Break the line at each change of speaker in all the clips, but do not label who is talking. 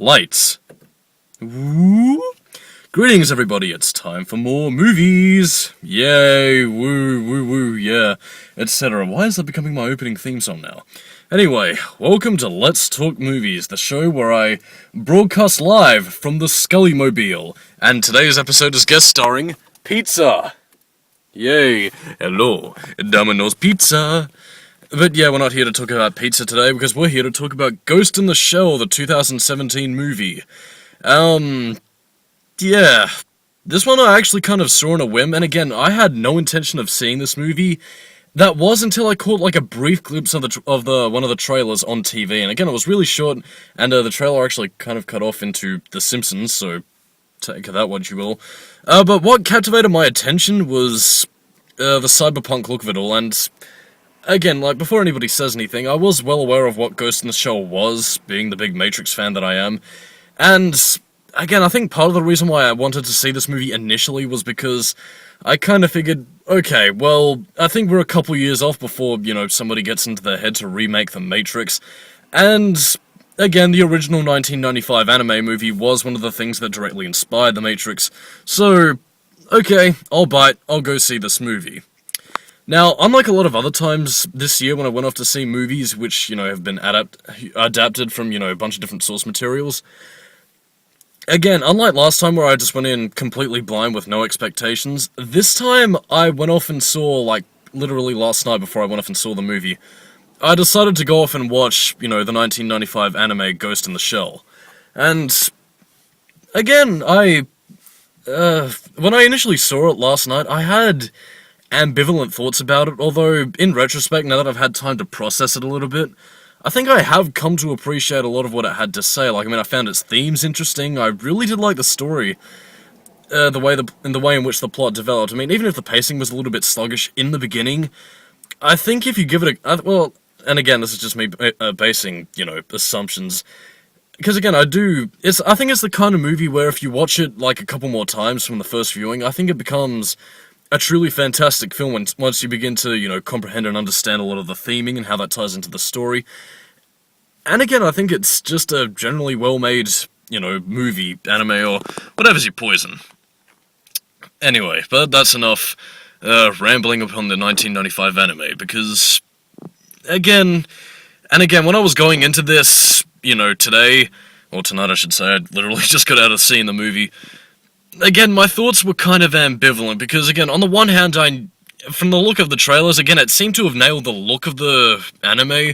Lights. Woo! Greetings everybody, it's time for more movies! Yay, woo, woo, woo, yeah, etc. Why is that becoming my opening theme song now? Anyway, welcome to Let's Talk Movies, the show where I broadcast live from the Skully Mobile, and today's episode is guest starring Pizza! Yay, hello, Domino's Pizza! But yeah, we're not here to talk about pizza today, because we're here to talk about Ghost in the Shell, the 2017 movie. Yeah, this one I actually kind of saw on a whim, and again, I had no intention of seeing this movie. That was until I caught like a brief glimpse of one of the trailers on TV, and again, it was really short, and the trailer actually kind of cut off into The Simpsons, so take that what you will. But what captivated my attention was the cyberpunk look of it all, and again, like, before anybody says anything, I was well aware of what Ghost in the Shell was, being the big Matrix fan that I am, and again, I think part of the reason why I wanted to see this movie initially was because I kind of figured, okay, well, I think we're a couple years off before, somebody gets into their head to remake The Matrix, and again, the original 1995 anime movie was one of the things that directly inspired The Matrix, so, okay, I'll bite, I'll go see this movie. Now, unlike a lot of other times this year when I went off to see movies which, have been adapted from, a bunch of different source materials, again, unlike last time where I just went in completely blind with no expectations, this time I went off and saw, like, literally last night before I went off and saw the movie, I decided to go off and watch, the 1995 anime Ghost in the Shell. And, again, when I initially saw it last night, I had ambivalent thoughts about it, although, in retrospect, now that I've had time to process it a little bit, I think I have come to appreciate a lot of what it had to say. Like, I found its themes interesting, I really did like the story, the way in which the plot developed. Even if the pacing was a little bit sluggish in the beginning, I think if you give it well, and again, this is just me basing, assumptions, because again, I think it's the kind of movie where if you watch it, like, a couple more times from the first viewing, I think it becomes a truly fantastic film once you begin to, comprehend and understand a lot of the theming and how that ties into the story. And again, I think it's just a generally well-made, movie, anime, or whatever's your poison. Anyway, but that's enough rambling upon the 1995 anime, because, again, when I was going into this, today, or tonight I should say, I literally just got out of seeing the movie. Again, my thoughts were kind of ambivalent, because again, on the one hand, from the look of the trailers, again, it seemed to have nailed the look of the anime,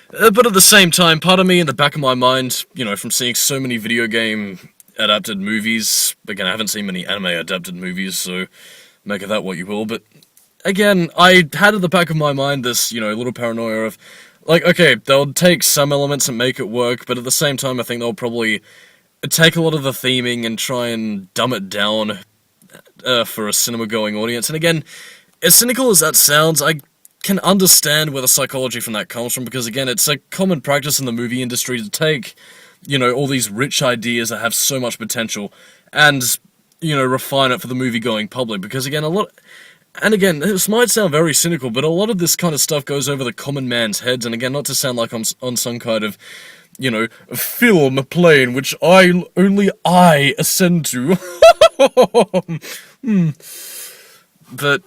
but at the same time, part of me in the back of my mind, from seeing so many video game adapted movies, again, I haven't seen many anime adapted movies, so make of that what you will, but again, I had at the back of my mind this, little paranoia of, like, okay, they'll take some elements and make it work, but at the same time, I think they'll probably take a lot of the theming and try and dumb it down for a cinema-going audience. And again, as cynical as that sounds, I can understand where the psychology from that comes from, because again, it's a common practice in the movie industry to take, all these rich ideas that have so much potential and, refine it for the movie-going public, because again, this might sound very cynical, but a lot of this kind of stuff goes over the common man's heads, and again, not to sound like I'm on some kind of film plane, which only I ascend to. But,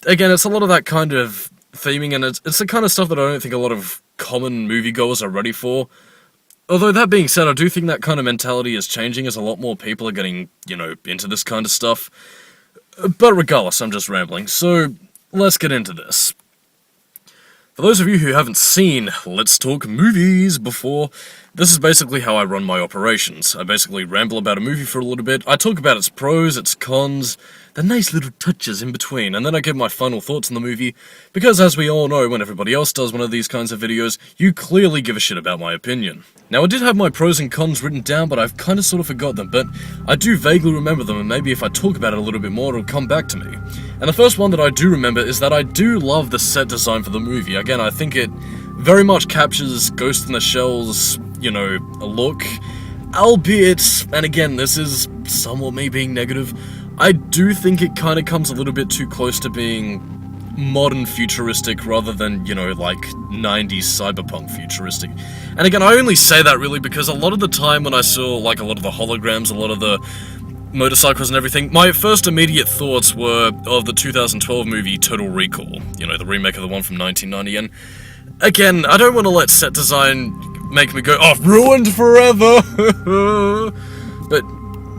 again, it's a lot of that kind of theming, and it's the kind of stuff that I don't think a lot of common moviegoers are ready for. Although, that being said, I do think that kind of mentality is changing as a lot more people are getting, into this kind of stuff. But regardless, I'm just rambling, so let's get into this. For those of you who haven't seen Let's Talk Movies before, this is basically how I run my operations. I basically ramble about a movie for a little bit, I talk about its pros, its cons, the nice little touches in between, and then I give my final thoughts on the movie, because as we all know, when everybody else does one of these kinds of videos, you clearly give a shit about my opinion. Now, I did have my pros and cons written down, but I've kind of sort of forgot them, but I do vaguely remember them, and maybe if I talk about it a little bit more, it'll come back to me. And the first one that I do remember is that I do love the set design for the movie. Again, I think it very much captures Ghost in the Shell's, look, albeit, and again, this is somewhat me being negative, I do think it kind of comes a little bit too close to being modern futuristic rather than, you know, like 90s cyberpunk futuristic. And again, I only say that really because a lot of the time when I saw like a lot of the holograms, a lot of the motorcycles and everything, my first immediate thoughts were of the 2012 movie Total Recall, you know, the remake of the one from 1990, and again, I don't want to let set design make me go, oh, ruined forever! But,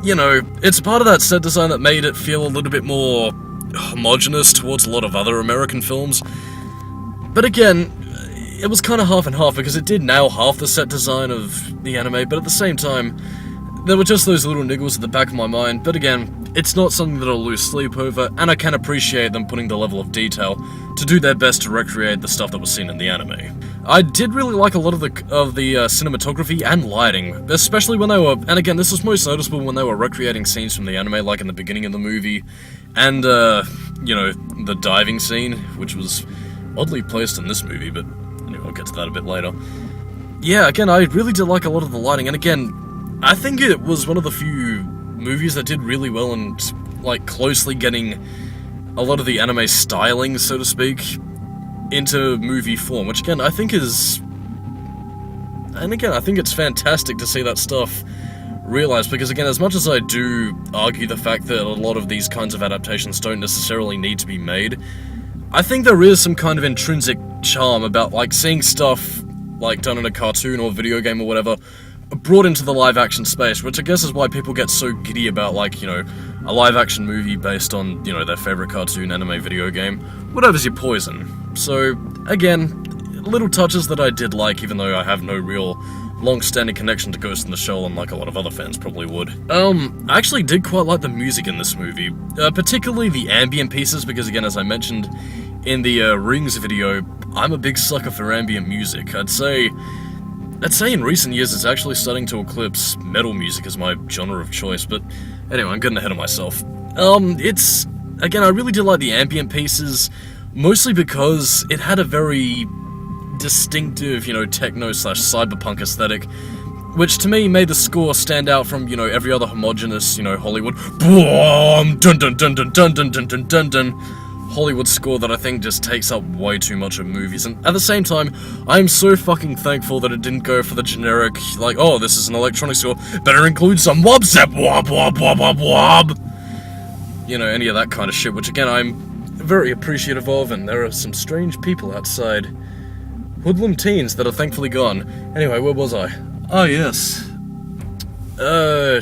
you know, it's part of that set design that made it feel a little bit more homogenous towards a lot of other American films. But again, it was kind of half and half, because it did nail half the set design of the anime, but at the same time, there were just those little niggles at the back of my mind. But again, it's not something that I'll lose sleep over, and I can appreciate them putting the level of detail to do their best to recreate the stuff that was seen in the anime. I did really like a lot of the cinematography and lighting, especially when they were, and again, this was most noticeable when they were recreating scenes from the anime, like in the beginning of the movie, and, you know, the diving scene, which was oddly placed in this movie, but anyway, I'll get to that a bit later. Yeah, again, I really did like a lot of the lighting, and again, I think it was one of the few movies that did really well and, like, closely getting a lot of the anime styling, so to speak, into movie form, which again, I think is... And again, I think it's fantastic to see that stuff realized, because again, as much as I do argue the fact that a lot of these kinds of adaptations don't necessarily need to be made, I think there is some kind of intrinsic charm about, like, seeing stuff, like, done in a cartoon or video game or whatever, brought into the live-action space, which I guess is why people get so giddy about, like, you know, a live-action movie based on, you know, their favorite cartoon, anime, video game. Whatever's your poison. So, again, little touches that I did like, even though I have no real long-standing connection to Ghost in the Shell, unlike a lot of other fans probably would. I actually did quite like the music in this movie, particularly the ambient pieces, because again, as I mentioned in the Rings video, I'm a big sucker for ambient music. I'd say in recent years it's actually starting to eclipse metal music as my genre of choice, but anyway, I'm getting ahead of myself. Again, I really did like the ambient pieces, mostly because it had a very distinctive, you know, techno/cyberpunk aesthetic, which to me made the score stand out from, you know, every other homogenous, you know, Hollywood boom, dun dun dun dun dun dun dun dun dun dun Hollywood score that I think just takes up way too much of movies. And at the same time, I'm so fucking thankful that it didn't go for the generic, like, oh, this is an electronic score, better include some wob zap wob wob wob wob wob, you know, any of that kind of shit, which again, I'm very appreciative of, and there are some strange people outside. Hoodlum teens that are thankfully gone. Anyway, where was I? Oh, yes.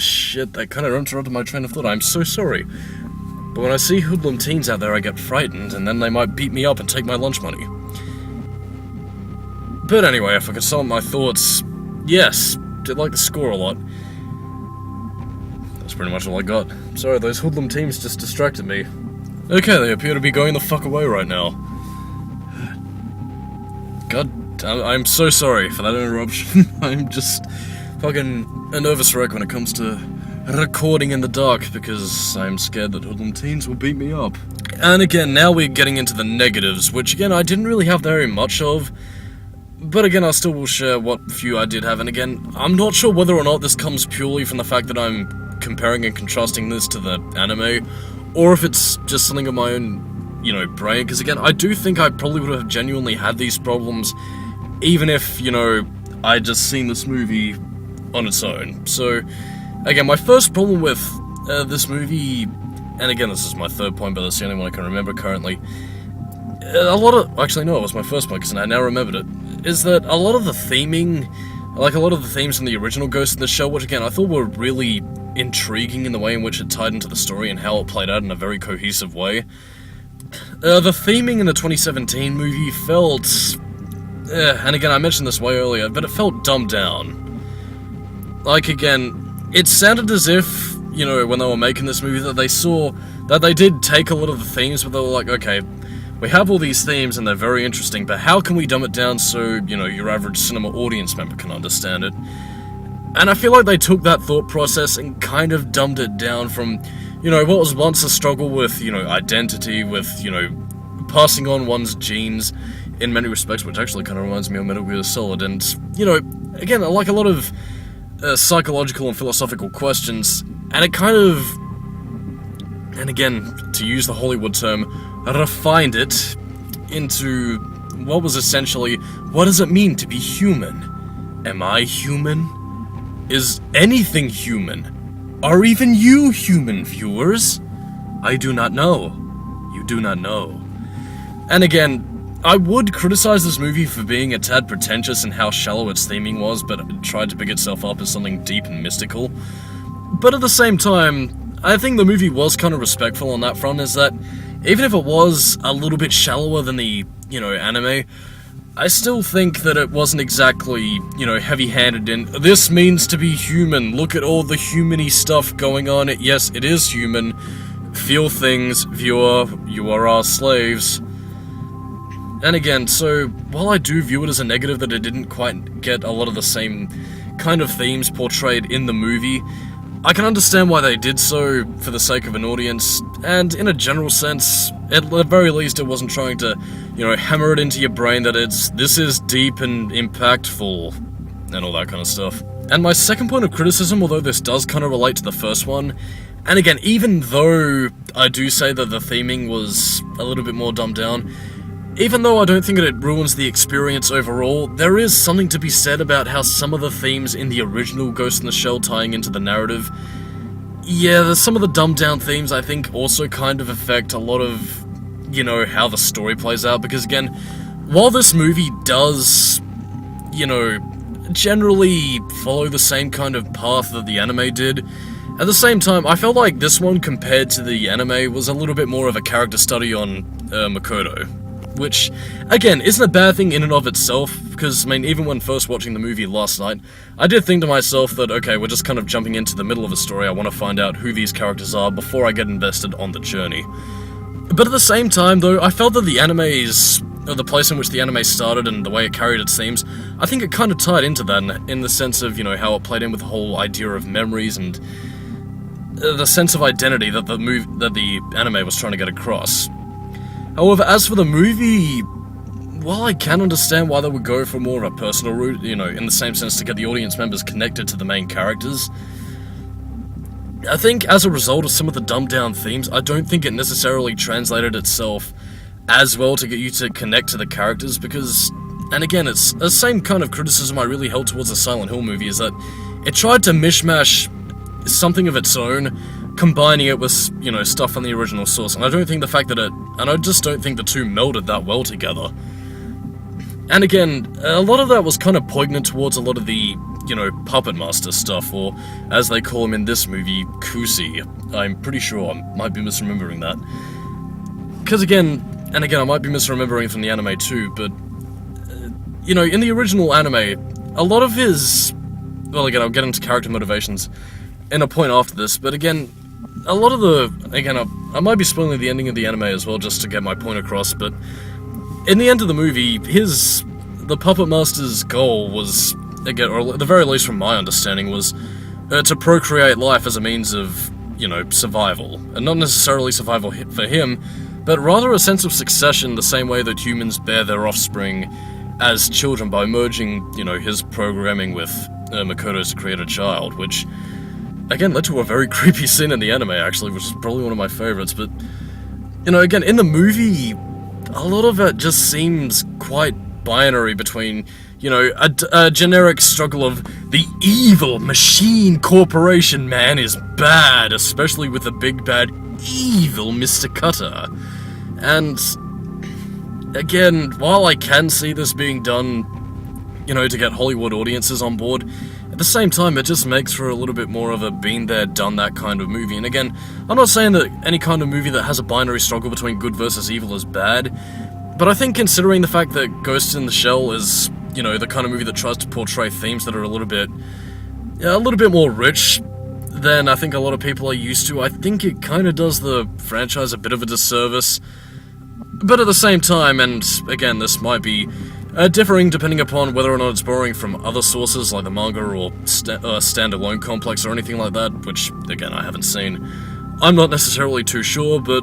Shit, that kind of interrupted my train of thought. I'm so sorry. But when I see hoodlum teens out there, I get frightened, and then they might beat me up and take my lunch money. But anyway, if I could sum up my thoughts, yes, did like the score a lot. That's pretty much all I got. Sorry, those hoodlum teens just distracted me. Okay, they appear to be going the fuck away right now. God, I'm so sorry for that interruption. I'm just fucking a nervous wreck when it comes to recording in the dark, because I'm scared that hoodlum teens will beat me up. And again, now we're getting into the negatives, which again, I didn't really have very much of, but again, I still will share what few I did have, and again, I'm not sure whether or not this comes purely from the fact that I'm comparing and contrasting this to the anime, or if it's just something of my own, you know, brain, because again, I do think I probably would have genuinely had these problems, even if, you know, I'd just seen this movie on its own. So, again, my first problem with this movie, and again, this is my third point, but that's the only one I can remember currently, actually no, it was my first point, because I now remembered it, is that a lot of the theming, like a lot of the themes from the original Ghost in the Shell, which again, I thought were really intriguing in the way in which it tied into the story and how it played out in a very cohesive way. The theming in the 2017 movie felt, and again, I mentioned this way earlier, but it felt dumbed down. Like, again, it sounded as if, you know, when they were making this movie, that they saw that they did take a lot of the themes, but they were like, okay, we have all these themes and they're very interesting, but how can we dumb it down so, you know, your average cinema audience member can understand it? And I feel like they took that thought process and kind of dumbed it down from, you know, what was once a struggle with, you know, identity, with, you know, passing on one's genes in many respects, which actually kind of reminds me of Metal Gear Solid, and, you know, again, like a lot of psychological and philosophical questions, and it kind of, and again, to use the Hollywood term, refined it into what was essentially, what does it mean to be human? Am I human? Is anything human? Are even you human, viewers? I do not know. You do not know. And again, I would criticize this movie for being a tad pretentious in how shallow its theming was, but it tried to pick itself up as something deep and mystical. But at the same time, I think the movie was kind of respectful on that front, is that even if it was a little bit shallower than the, anime, I still think that it wasn't exactly, heavy-handed in, this means to be human, look at all the human-y stuff going on, yes, it is human, feel things, viewer, you are our slaves. And again, so, while I do view it as a negative that it didn't quite get a lot of the same kind of themes portrayed in the movie, I can understand why they did so for the sake of an audience, and in a general sense, at the very least it wasn't trying to, hammer it into your brain that this is deep and impactful, and all that kind of stuff. And my second point of criticism, although this does kind of relate to the first one, and again, even though I do say that the theming was a little bit more dumbed down, even though I don't think that it ruins the experience overall, there is something to be said about how some of the themes in the original Ghost in the Shell tying into the narrative, some of the dumbed down themes I think also kind of affect a lot of, how the story plays out, because again, while this movie does, generally follow the same kind of path that the anime did, at the same time, I felt like this one, compared to the anime, was a little bit more of a character study on Makoto. Which, again, isn't a bad thing in and of itself, because, even when first watching the movie last night, I did think to myself that, okay, we're just kind of jumping into the middle of a story, I want to find out who these characters are before I get invested on the journey. But at the same time, though, I felt that the place in which the anime started and the way it carried its themes, I think it kind of tied into that, in the sense of, how it played in with the whole idea of memories and the sense of identity that the anime was trying to get across. However, as for the movie, while I can understand why they would go for more of a personal route, in the same sense to get the audience members connected to the main characters, I think as a result of some of the dumbed-down themes, I don't think it necessarily translated itself as well to get you to connect to the characters, because, and again, it's the same kind of criticism I really held towards the Silent Hill movie, is that it tried to mishmash something of its own, combining it with, stuff from the original source, and I just don't think the two melded that well together. And again, a lot of that was kind of poignant towards a lot of the, Puppet Master stuff, or, as they call him in this movie, Kusi. I'm pretty sure I might be misremembering that. Because again, I might be misremembering from the anime too, but, in the original anime, a lot of his, well, again, I'll get into character motivations in a point after this, but again, a lot of I might be spoiling the ending of the anime as well, just to get my point across, but in the end of the movie, the Puppet Master's goal was, again, or at the very least from my understanding, was to procreate life as a means of, survival. And not necessarily survival for him, but rather a sense of succession, the same way that humans bear their offspring as children by merging, his programming with Makoto's to create a child, which, again, led to a very creepy scene in the anime, actually, which is probably one of my favorites, but, again, in the movie, a lot of it just seems quite binary between, a generic struggle of the evil machine corporation man is bad, especially with the big bad evil Mr. Cutter. And, again, while I can see this being done, to get Hollywood audiences on board, at the same time, it just makes for a little bit more of a been there, done that kind of movie. And again, I'm not saying that any kind of movie that has a binary struggle between good versus evil is bad, but I think considering the fact that Ghost in the Shell is, the kind of movie that tries to portray themes that are a little bit more rich than I think a lot of people are used to, I think it kind of does the franchise a bit of a disservice. But at the same time, and again, this might be differing depending upon whether or not it's borrowing from other sources like the manga or standalone complex or anything like that, which, again, I haven't seen. I'm not necessarily too sure, but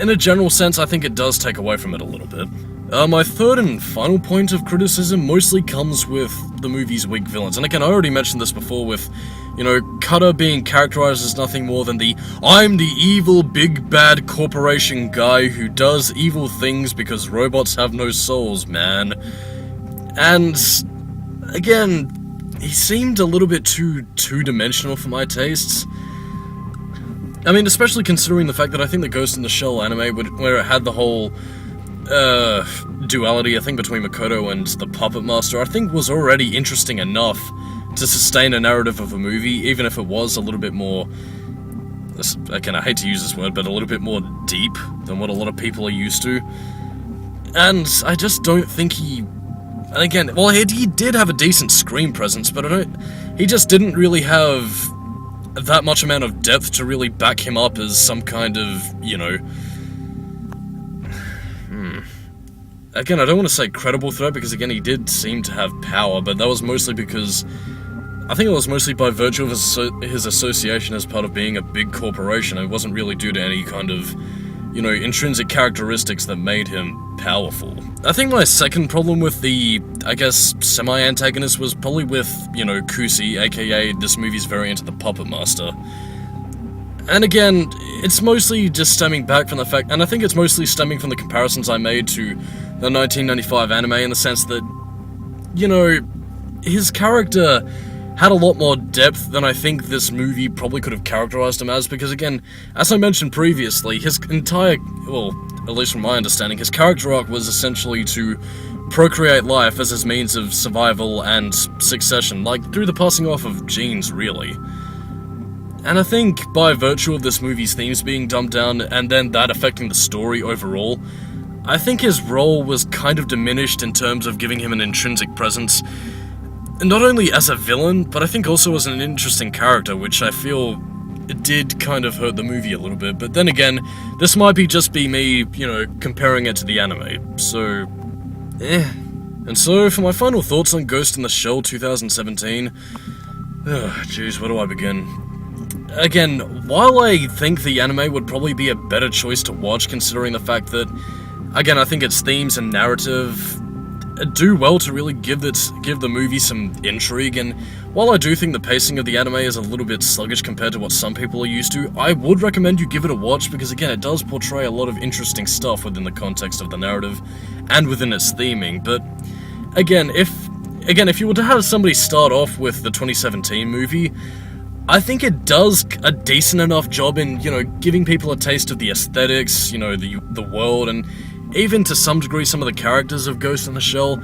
in a general sense, I think it does take away from it a little bit. My third and final point of criticism mostly comes with the movie's weak villains. And again, I already mentioned this before with You know, Cutter being characterized as nothing more than I'm the evil big bad corporation guy who does evil things because robots have no souls, man. And, again, he seemed a little bit too two-dimensional for my tastes. I mean, especially considering the fact that I think the Ghost in the Shell anime, where it had the whole duality, I think, between Makoto and the Puppet Master, I think was already interesting enough to sustain a narrative of a movie, even if it was a little bit more, again, I hate to use this word, but a little bit more deep than what a lot of people are used to. And I just don't think and again, well, he did have a decent screen presence, but he just didn't really have that much amount of depth to really back him up as some kind of, you know... Again, I don't want to say credible threat, because again, he did seem to have power, but that was mostly because... I think it was mostly by virtue of his association as part of being a big corporation. It wasn't really due to any kind of, you know, intrinsic characteristics that made him powerful. I think my second problem with the, I guess, semi-antagonist was probably with, you know, Kusi, aka this movie's variant of the Puppet Master. And again, it's mostly just stemming back from the fact, and I think it's mostly stemming from the comparisons I made to the 1995 anime, in the sense that, you know, his character had a lot more depth than I think this movie probably could have characterized him as, because again, as I mentioned previously, his entire, well, at least from my understanding, his character arc was essentially to procreate life as his means of survival and succession, like through the passing off of genes, really. And I think by virtue of this movie's themes being dumbed down, and then that affecting the story overall, I think his role was kind of diminished in terms of giving him an intrinsic presence, not only as a villain, but I think also as an interesting character, which I feel did kind of hurt the movie a little bit. But then again, this might just be me, you know, comparing it to the anime, so... And so, for my final thoughts on Ghost in the Shell 2017... Jeez, where do I begin? Again, while I think the anime would probably be a better choice to watch, considering the fact that, again, I think its themes and narrative do well to really give the movie some intrigue, and while I do think the pacing of the anime is a little bit sluggish compared to what some people are used to, I would recommend you give it a watch, because again, it does portray a lot of interesting stuff within the context of the narrative, and within its theming. But again, if you were to have somebody start off with the 2017 movie, I think it does a decent enough job in, you know, giving people a taste of the aesthetics, you know, the world, and even to some degree some of the characters of Ghost in the Shell.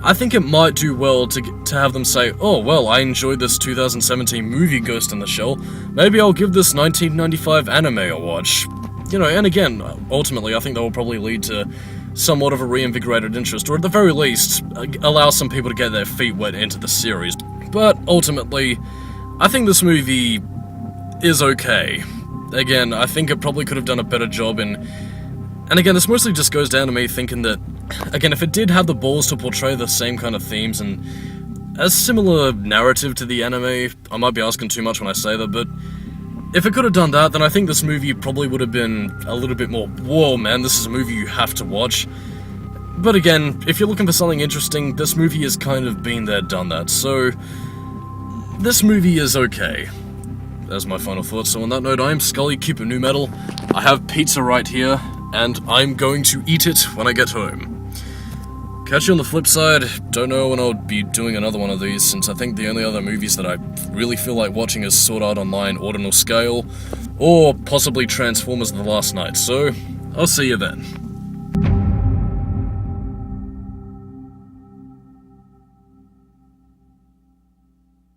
I think it might do well to have them say, oh, well, I enjoyed this 2017 movie Ghost in the Shell, maybe I'll give this 1995 anime a watch. You know, and again, ultimately, I think that will probably lead to somewhat of a reinvigorated interest, or at the very least, allow some people to get their feet wet into the series. But ultimately, I think this movie is okay. Again, I think it probably could have done a better job in... And again, this mostly just goes down to me thinking that, again, if it did have the balls to portray the same kind of themes and a similar narrative to the anime, I might be asking too much when I say that, but if it could have done that, then I think this movie probably would have been a little bit more, whoa, man, this is a movie you have to watch. But again, if you're looking for something interesting, this movie has kind of been there, done that, so this movie is okay. There's my final thoughts. So on that note, I'm Skully, keep it new metal. I have pizza right here, and I'm going to eat it when I get home. Catch you on the flip side. Don't know when I'll be doing another one of these, since I think the only other movies that I really feel like watching is Sword Art Online Ordinal Scale, or possibly Transformers The Last Night, so I'll see you then.